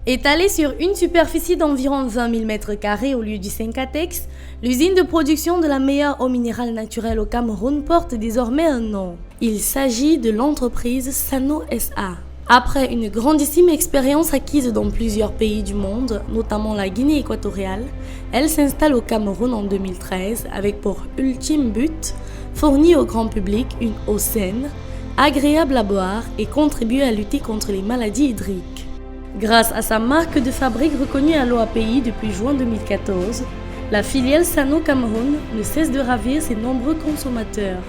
Étalée sur une superficie d'environ 20 000 m² au lieu du 5 Atex, l'usine de production de la meilleure eau minérale naturelle au Cameroun porte désormais un nom. Il s'agit de l'entreprise Sano SA. Après une grandissime expérience acquise dans plusieurs pays du monde, notamment la Guinée équatoriale, elle s'installe au Cameroun en 2013 avec pour ultime but fournir au grand public une eau saine, agréable à boire et contribuer à lutter contre les maladies hydriques. Grâce à sa marque de fabrique reconnue à l'OAPI depuis juin 2014, la filiale Sano Cameroun ne cesse de ravir ses nombreux consommateurs.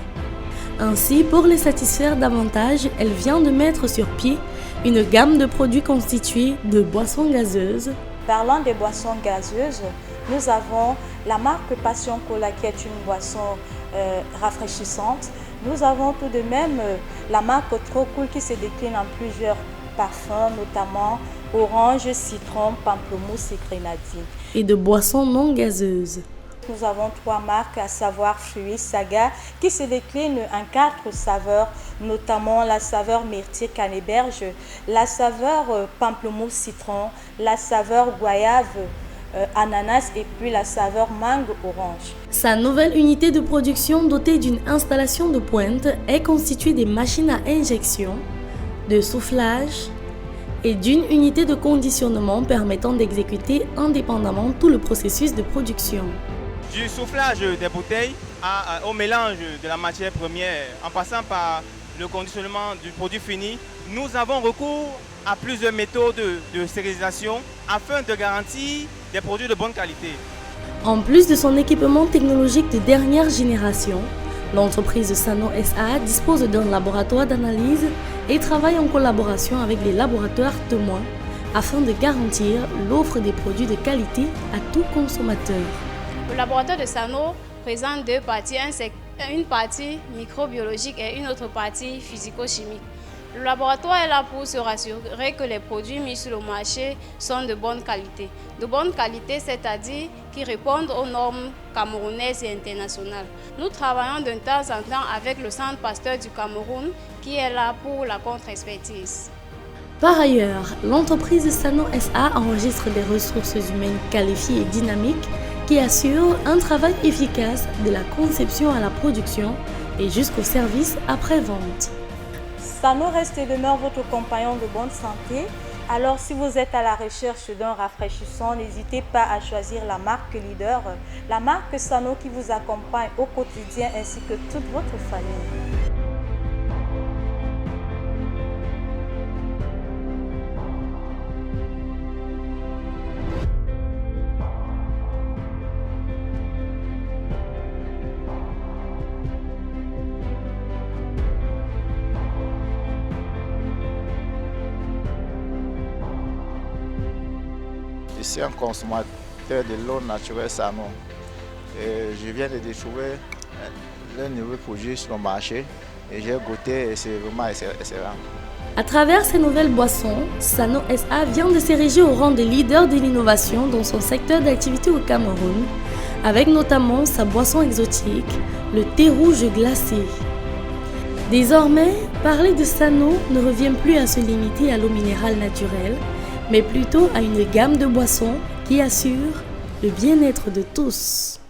Ainsi, pour les satisfaire davantage, elle vient de mettre sur pied une gamme de produits constitués de boissons gazeuses. Parlant des boissons gazeuses, nous avons la marque Passion Cola qui est une boisson rafraîchissante. Nous avons tout de même la marque Trop Cool qui se décline en plusieurs parfums, notamment orange, citron, pamplemousse et grenadine. Et de boissons non gazeuses. Nous avons 3 marques, à savoir Fruits Saga, qui se déclinent en 4 saveurs, notamment la saveur myrtille canneberge, la saveur pamplemousse citron, la saveur goyave ananas et puis la saveur mangue orange. Sa nouvelle unité de production dotée d'une installation de pointe est constituée des machines à injection, de soufflage et d'une unité de conditionnement permettant d'exécuter indépendamment tout le processus de production. Du soufflage des bouteilles au mélange de la matière première, en passant par le conditionnement du produit fini, nous avons recours à plusieurs méthodes de stérilisation afin de garantir des produits de bonne qualité. En plus de son équipement technologique de dernière génération, l'entreprise Sano SA dispose d'un laboratoire d'analyse et travaille en collaboration avec les laboratoires témoins afin de garantir l'offre des produits de qualité à tout consommateur. Le laboratoire de Sano présente 2 parties, une partie microbiologique et une autre partie physico-chimique. Le laboratoire est là pour se rassurer que les produits mis sur le marché sont de bonne qualité. De bonne qualité, c'est-à-dire qui répondent aux normes camerounaises et internationales. Nous travaillons de temps en temps avec le Centre Pasteur du Cameroun qui est là pour la contre-expertise. Par ailleurs, l'entreprise Sano SA enregistre des ressources humaines qualifiées et dynamiques qui assurent un travail efficace de la conception à la production et jusqu'au service après-vente. Sano reste et demeure votre compagnon de bonne santé. Alors si vous êtes à la recherche d'un rafraîchissant, n'hésitez pas à choisir la marque leader, la marque Sano qui vous accompagne au quotidien ainsi que toute votre famille. Je suis un consommateur de l'eau naturelle Sano. Et je viens de découvrir le nouveau produit sur le marché et j'ai goûté et c'est vraiment excellent. À travers ces nouvelles boissons, Sano SA vient de s'ériger au rang de leader de l'innovation dans son secteur d'activité au Cameroun, avec notamment sa boisson exotique, le thé rouge glacé. Désormais, parler de Sano ne revient plus à se limiter à l'eau minérale naturelle, mais plutôt à une gamme de boissons qui assure le bien-être de tous.